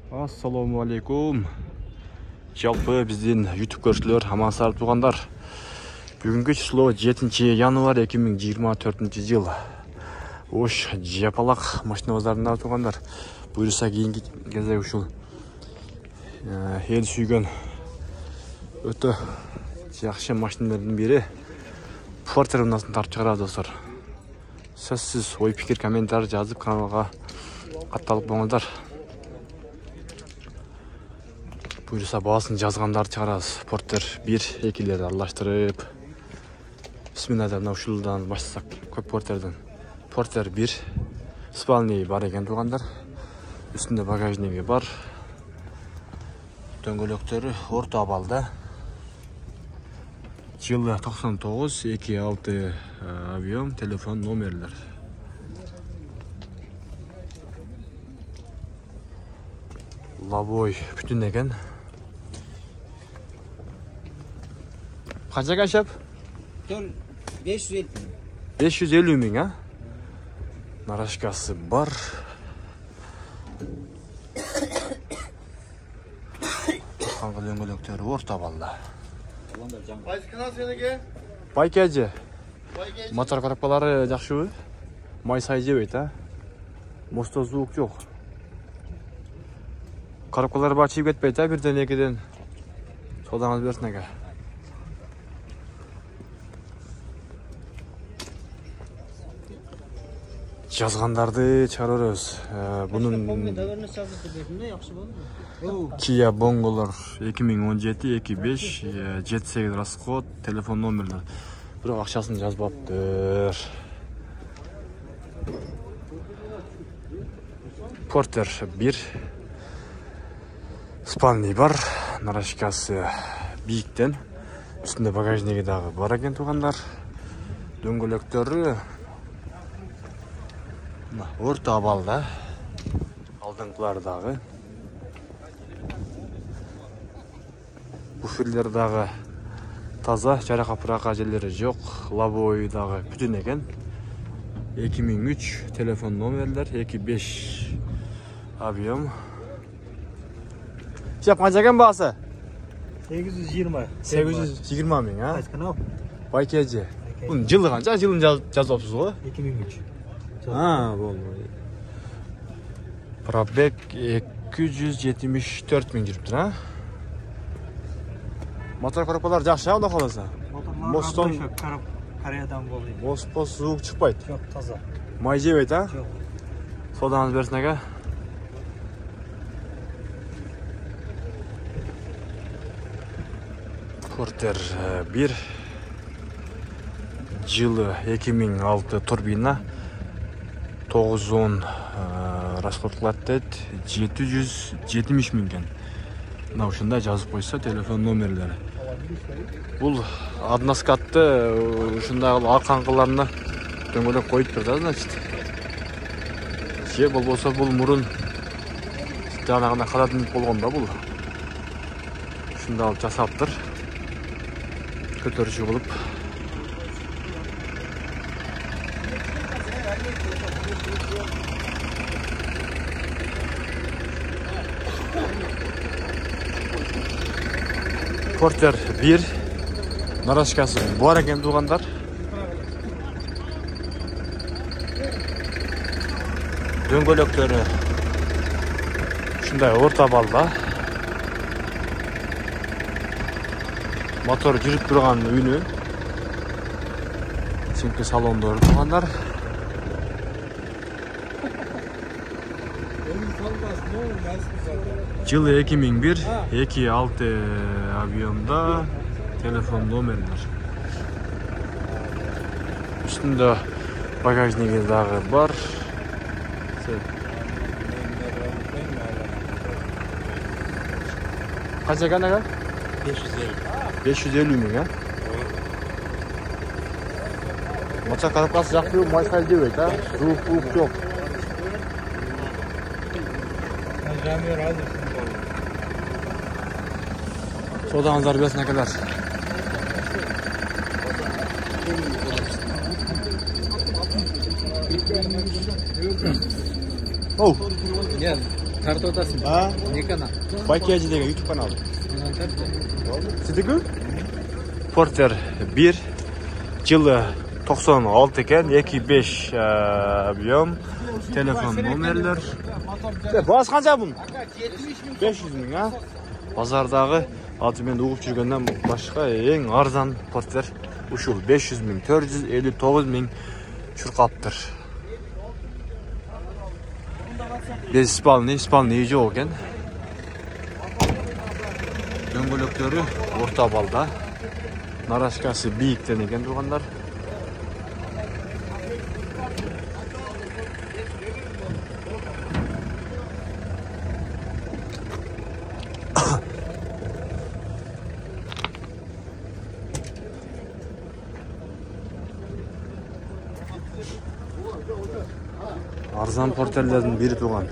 Assalamu alaikum. Жалпы биздин YouTube көрүүчүлөр аман-сау туугандар. Бүгүнкү число 7 январь 2024 жыл. Ош Жапалак машина базарында туугандар. Буюрса кийинки кезде ушул эл сүйгөн өтө жакшы машиналардын бири Porter унасын тартып чыгарабыз достор. Сөзсүз ой пикир комментарий жазып каналга катталып болуңуздар. Буюрса баасын жазгандарды чыгарабыз. Porter 1-2лерди аралаштырып. Бисмиллахиррахманиррахим ушулдан баштасак. Көп Porterден. Porter 1 спальный бар экен туугандар. Үстүндө багажниги бар. Дөңгөлөктөрү орто абалда. Жылы 99 26 объем, телефон номерлер. Лабой бүтүн экен. Канча кашап? 550. 550 миң, а? Нарашкасы бар. Каңгы дөңгөлөктөрү орто абалда. Байке эже. Мотор коробкалары жакшыбы? Май сай жебейт, а? Мосто звук жок. Коробкалар бар чийип кетпейт, а? Бирден экиден. Содаңыз берсин эке. Жазгандарды чыгарабыз. Бунун Kia Bongo'lar 2017, 25, 78 расход, телефон номерлер. Бирок акчасын жазбаптыр. Porter 1 спальный бар, нарашкасы бийиктен. Үстүндө багажниги дагы бар экен туугандар. Дөңгөлөктөрү орто абалда. Алдыңкылар дагы. Буферлер дагы таза, жарака-пырака жерлери жок. Лабой дагы бүтүн экен. 2003 телефон номерлер, 25 объем. Жап канча экен баасы? 820. 820 миң, а? Кайсы канал? Байке эже. Бунун жылы канча? Жылын жазыпсыз го? 2003. Болду. Пробег 274 миң жүрүптүр, а? Мотор коробкалар жакшы, анда каласа. Мостон Кореядан болду. Мост звук чыкпайт. Жок, таза. Май жебейт, а? Жок. Содаңыз берсин эке. Porter 1 жылы 2006 турбина 910 расход кылат дейт, 770 миңден. Мына ушундай жазып койсо телефон номерлери. Бул односкатты ушундай аркаңкыларына дөңгөлөк коюптур да, значит. Же болбосо бул мурун жанагына кадатын болгон да бул. Ушундай алып жасаптыр. Көтөрүшү кылып. Porter 1 нарашкасы бар экен туугандар. Дөңгөлөктөрү ушундай орто абалда. Мотор жүрүп турган үнү. Чүнкү салондор туугандар. Жылы 2001, 26 объемда телефон номерлер. Үстүндө багажниги дагы бар. Канча экен ага? 550 миң, а? Мотор коробкасы жакшы, май сай жебейт, а? Звук жок. Содаңыздар берсин экелер. Оу. Тартып А? Не канал? Байкеji деген YouTube каналы. Сіздікі? Портер 1. Жылы 96 екен, 2.5 объем. Телефон номерлер. Басы қанша бұн? 500 мың, а? Базардағы атымен ұғып жүргеннен башқа ең арзан портер ушул 500 мың, 459 мың шұрқаптыр. Без спальный жоқ екен. Дөңгөлөктөрү орта балда. Нарашкасы бийиктен екен тургандар. Арзан портерлердің бири туган.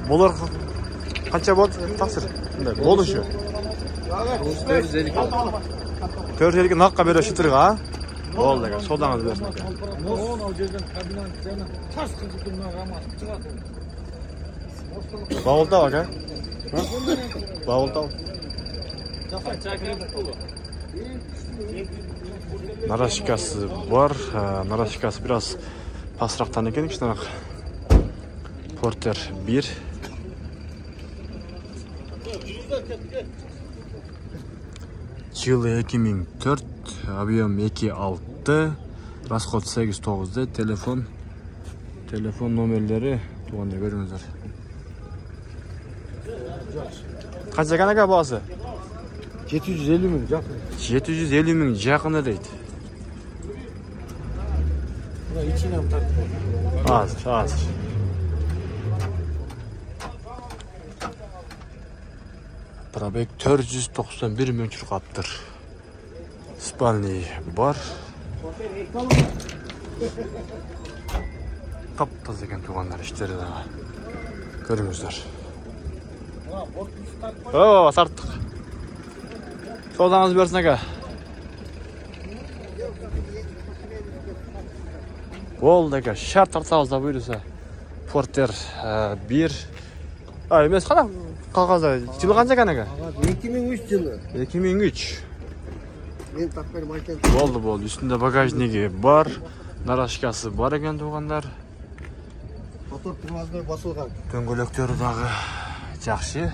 Болар қанша болды? Тақсыр. Болушы. 450 наққа бере шытырға. Болды, содаңыз берсін. Бауылда бак, а? Бауылда. Нарашкасы бар. Нарашкасы biraz pasraqtan ekan, kişinak. Porter 1. Жылы 2004, объем 2.6, расход 8.9'da, telefon номерлері туғанда көріңіздер. Қанша канаға бағасы? 750 мың жақын. 750 мың жақыны дейді. İçine tart. Азыр. Пробег 491 мың шұрқаптыр. Спальный бар. Таптаз екен туғандар іштері дағы. Көріңіздер. О, сарттық. Содаңыз берсін әке. Болды әке, шарт тартсауызда бұйырса. Портер 1. Емес қана қағазда. Жылы қанша екен әке? 2003 жылы. 2003. Мен тақпай макен. Болды. Үстінде багажнигі бар. Нарашкасы бар екен туғандар. Мотор тормозной басылған. Дөңгөлөктері дағы жақсы.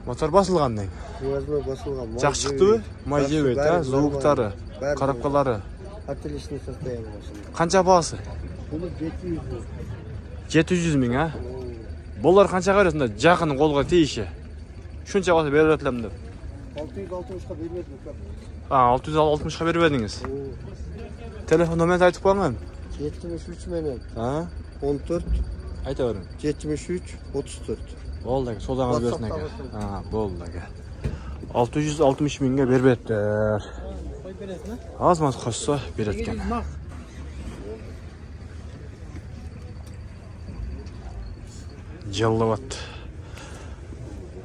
Мотор басылғаннан. Тормозной басылған. Жақсы шықты, май жебет, звуктары, коробкалары. Отличный состояние машины. Қанша бағасы? Бұл 700 мың. 700 мың, а? Болар қанша қарасында жақын қолға тейші. Шунша бағасы беріп өтілем деп. 660-қа бермедім. 660-қа беріп өдіңіз. Телефон номерді айтып қойған? 73 менен. 14. Айта өрін. 73 34. Болды әке, содаңыз берсін әке. Болды әке. 660 мыңға бербеттер. Азмаз қосса береткен. Жаллават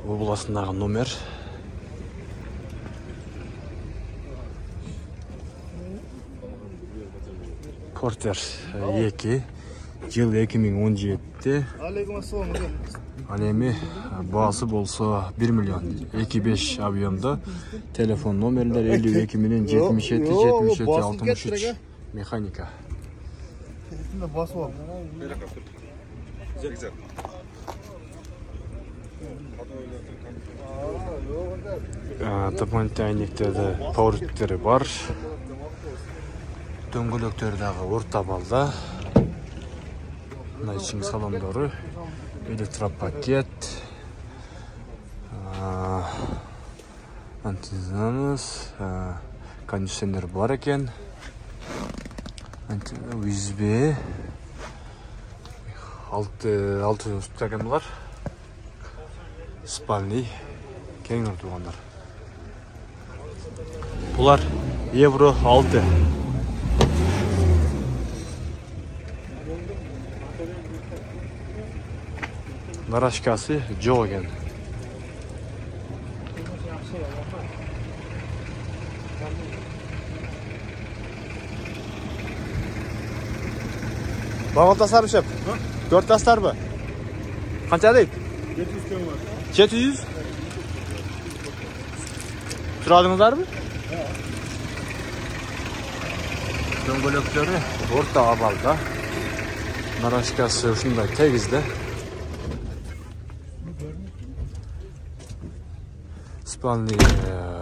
обласындағы номер. Портер 2. Жыл 2017. Алеми бағасы болса 1 миллион. 2.5 объемда. Телефон номерлер 52 миллион 77 77 63. Механика. Тапантайниктері, пауырліктері бар. Дөңгөлөктөрдегі орта балда. Мына ішіңгі салондары. Электропакет. Антизаныз. Кондиционер бар екен. USB. 6 стакан бар. Спальный. Кеңір туғандар. Бұлар евро 6. Нарашкасы жоқ екен. Bağıl tasar şep. 4 taslar mı? Qancha deydi? 700 km var. 700? Turadыңыздар mı? Дөңгөлөктөрү орто абалда. Нарашкасы ушундай тегизде. Спальный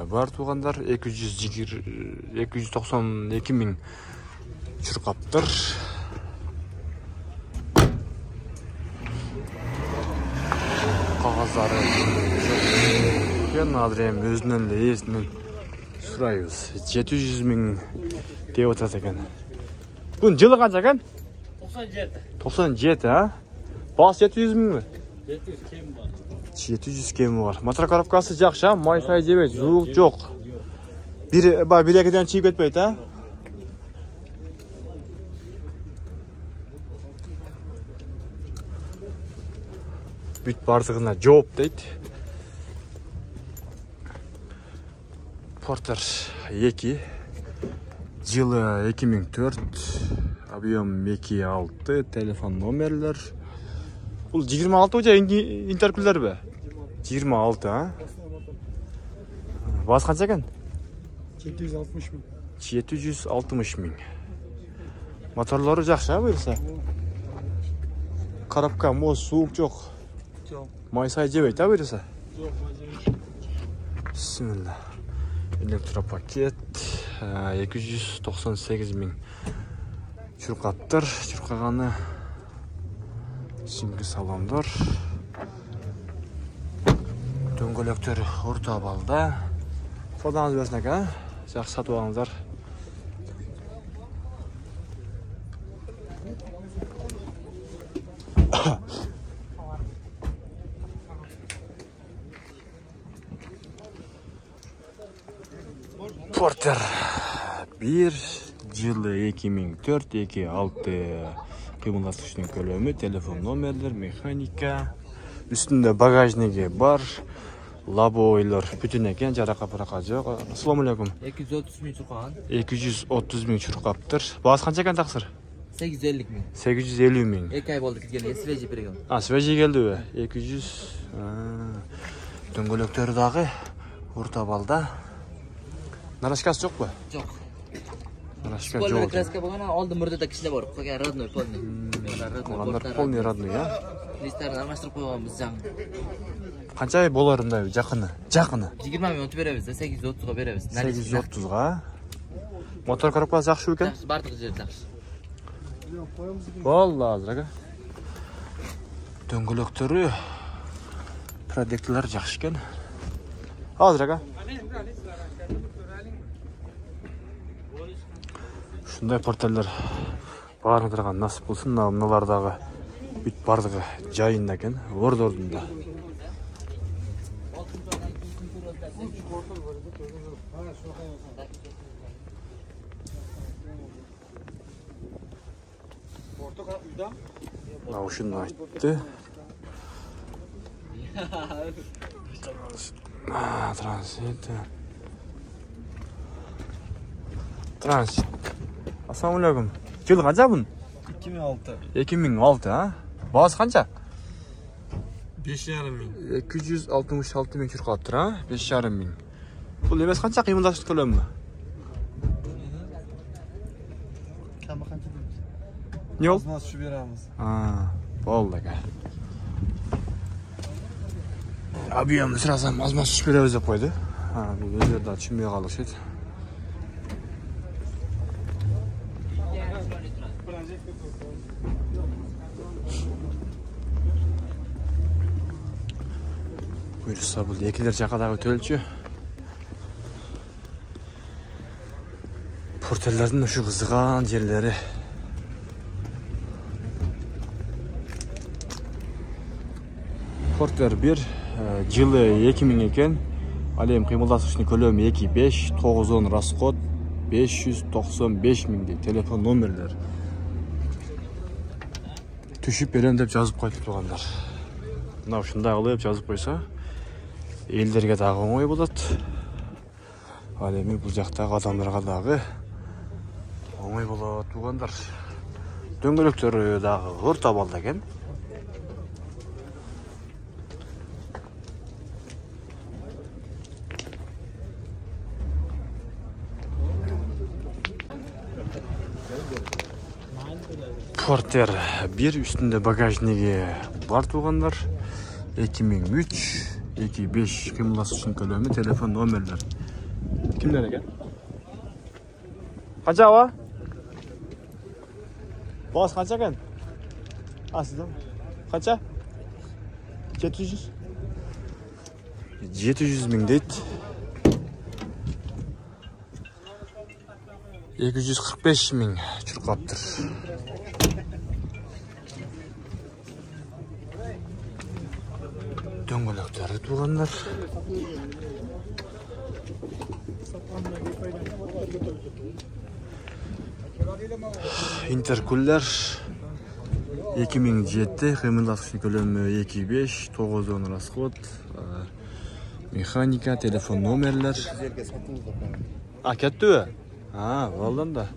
бар туугандар 292 миң чуркаптыр. Кагаздары азыр өзүнөн эле ээсинен сурайбыз. 700 миң деп атат экен. Бун жылы канча экен? 97. 97, а? Бас 700 миңби? 700 кем бар. 700 кеми бар. Мотор коробкасы жакшы, а? Май сай жебейт, звук жок. Bir ekiden çiğip etmeydi, ha? Büt bardığına job deydi. Porter 2. Жылы 2004. Объем 2.6. Telefon номерлер. Бұл 26 hoca interküller be? 26, ha? Bas қанша екен? 760 ming. 760 ming. Motorlari жақсы, ha, buyursa? Коробка, моз, суық жоқ. Май сай жебейт, ha, buyursa? Bismillah. Elektropakет 298 ming. Чуркаптыр, чуркаганы сиңги саламдар. Дөңгөлөктөр орто абалда. Содаңыз берсин экен, жакшы сатып алыңыздар. Porter 1, жылы 2004, 2.6 кыймылдаткычтын көлөмү, телефон номерлер, механика. Үстүндө багажниги бар. Лабойлар бүтүн экен, жарака-парака жок. Ассаламу алейкум. 230 миң чуркаган. 230 миң чуркаптыр. Баасы канча экен таксыр? 850 миң. 850 миң. 2 ай болду кеткеле, свежий берген. Свежий келдиби? 200. Дөңгөлөктөрү дагы орто абалда. Нарашкасы жокпу? Жок. Нарашка Полный жок. краска болгон, алды мурдада кичине бар. Калган родной полный. Алар полный родной, а? Листтарын алмаштырып койгонбуз жаңы. Канча ай болорунда жакыны? 20 миң өтүп беребиз да, 830га беребиз. 830га. Мотор коробкасы жакшы экен? Жакшы, бардык жери жакшы. Болду азыр ага. Дөңгөлөктөрү, продуктылар жакшы экен. Азыр ага. Ушундай портерлер баарыңыздарга насип болсун. Мыналар дагы бүт бардыгы жайында экен, ордордунда. Ушуну айтты. Транзит. Assalamu alaikum. Жылы канча бун? 2006. 2006, а? Баасы канча? 5,5 ming. 266 миң чуркаптыр, а? 5,5 миң. Бул эмес канча кыймылдаштык көлөмү? Кама канча дейбиз? Не бол? Азмаз şu беребиз. Болду экен. Объемды сурасам, азмаз түшүп беребиз деп койду. Бул өзү да түшүнбөй калышат. Buyursa bu ekler jakadагы төлчү. Portellerdin şu kızıgan yerleri. Porter 1, жылы 2000 экен. Алем кыймылдашуучунун көлөмү 2.5, 910 расход 595 миңди. Телефон номерлер. Түшүп берем деп жазып коюп тургандар. Мына ушундай кылып жазып койсо, элдерге дагы оңой болот. Ал эми бул жактагы адамдарга дагы оңой болот туугандар. Дөңгөлөктөрү дагы оор табалда экен. Портер 1 üstünde bagajnigi бар туугандар. 2003 25 кыймылдаш үчүн көлөмү, телефон номерлер. Kimler ekan? Qancha va? Boz qancha ekan? Aslida qancha? 700. 700 ming deydi. 245 ming churqaptır. Дөңгөлөктөрү туугандар. Интеркулер 2007, кыймылдатуучу көлөмү 25, 9 расход, механика, телефон номерлер. Кеттиби? Балдан да.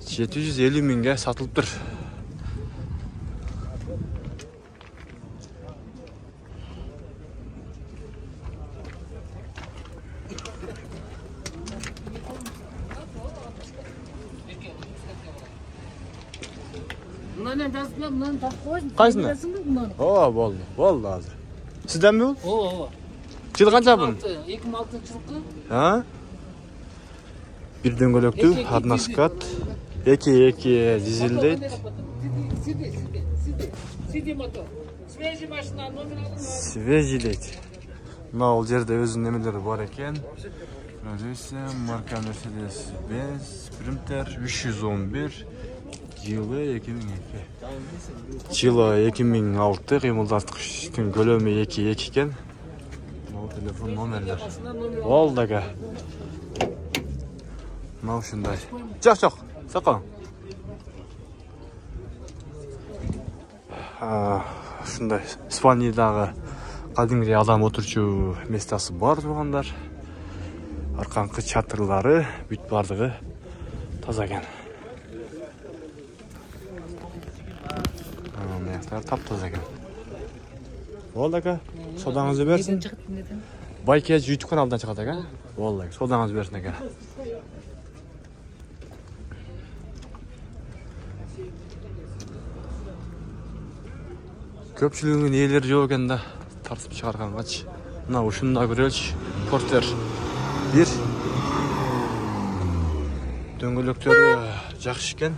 750 миңге сатылыптыр. Кайсыны? Болду азыр. Сизденби бул? Ооба. Жыл канча бул? 2006-жылкы. Бир дөңгөлөктүү, одна скат, 2 дизелдейт. Свежий машина номер алып. Свежий дейт. Бул жерде өзүнүн немелери бар экен. Марка Mercedes-Benz, Sprinter 311. Жылы 2002. Жылы 2006, кыймылдаткычтын көлөмү 2 экен. Бул телефон номерлер. Ол дага. Мына ушундай. Жок, сакаң. Ушундай Испаниядагы кадимги адам отурчу местасы бар туугандар. Арканкы чатырлары бүт бардыгы таза экен. Тап-таза экен. Болду ака, содаңызды берсин. Байке YouTube каналдан чыгат ака. Болду ака, содаңызды берсин ака. Көпчүлүгүнүн ээлери жок экен да, тартып чыгаргангачы. Мына ушунда көрөлчү. Портер 1. Дөңгөлөктөрү жакшы экен.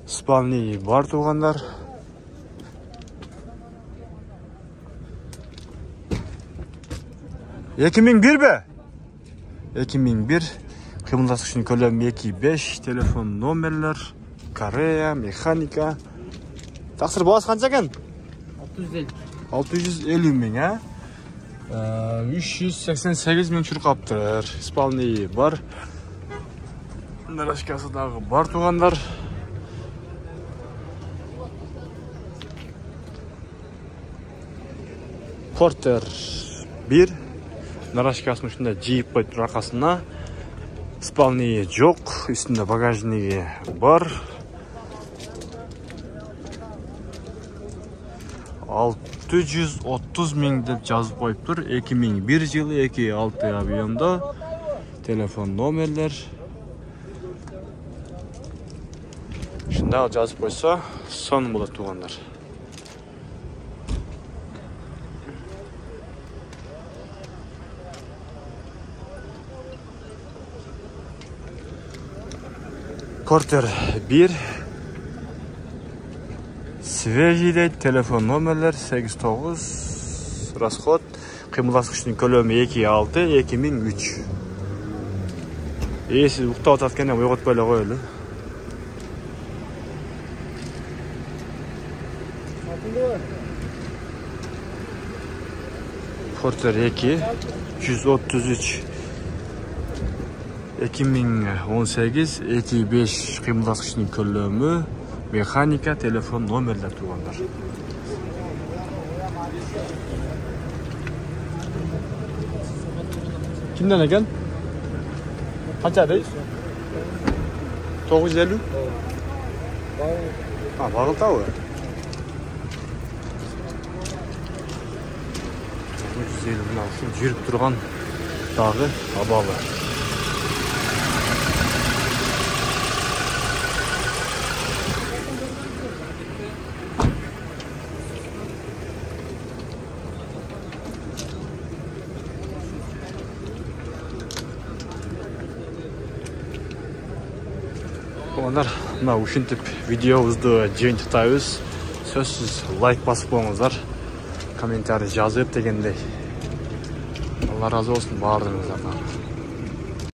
Спальни бар туугандар. $2001 бе? 2001. Кыймылдатуучунун көлөмү 25, телефон номерлер, Корея, механика. Таксыр баасы канча экен? 650 миң, 388 миң чуркаптыр. Спальни бар. Нарашкасы дагы бар туугандар. Портер 1. Нарашкасын ушундай жийип коюп аркасына. Спальни жок, үстүндө багажниги бар. 630 миң деп жазып коюптур. 2001 жылы 2.6 объемдо. Телефон номерлер. Ушундай жазып койсо, сон болот туугандар. Портер 1. Свежий дейт, телефон номерлер 89, расход, кыймылдаткычтын көлөмү 2.6, 2003. Сиз уктап атат экен, ойготпой эле коелу. Портер 2, 133. 2018, 2.5 кыймылдаткычтын көлөмү, механика, телефон номерлер туугандар. Kimden eken? Kaça değil? 950. Ha, bağıl tağı. 950 alsın. Жүріп тұрған дағы абалы. Onlar мына ушинтип видеобузду жыйынтыктайбыз. Сөзсүз лайк басып коюңуздар. Комментарий жазып дегендей. Алла разы болсун баардыгыңыздардан.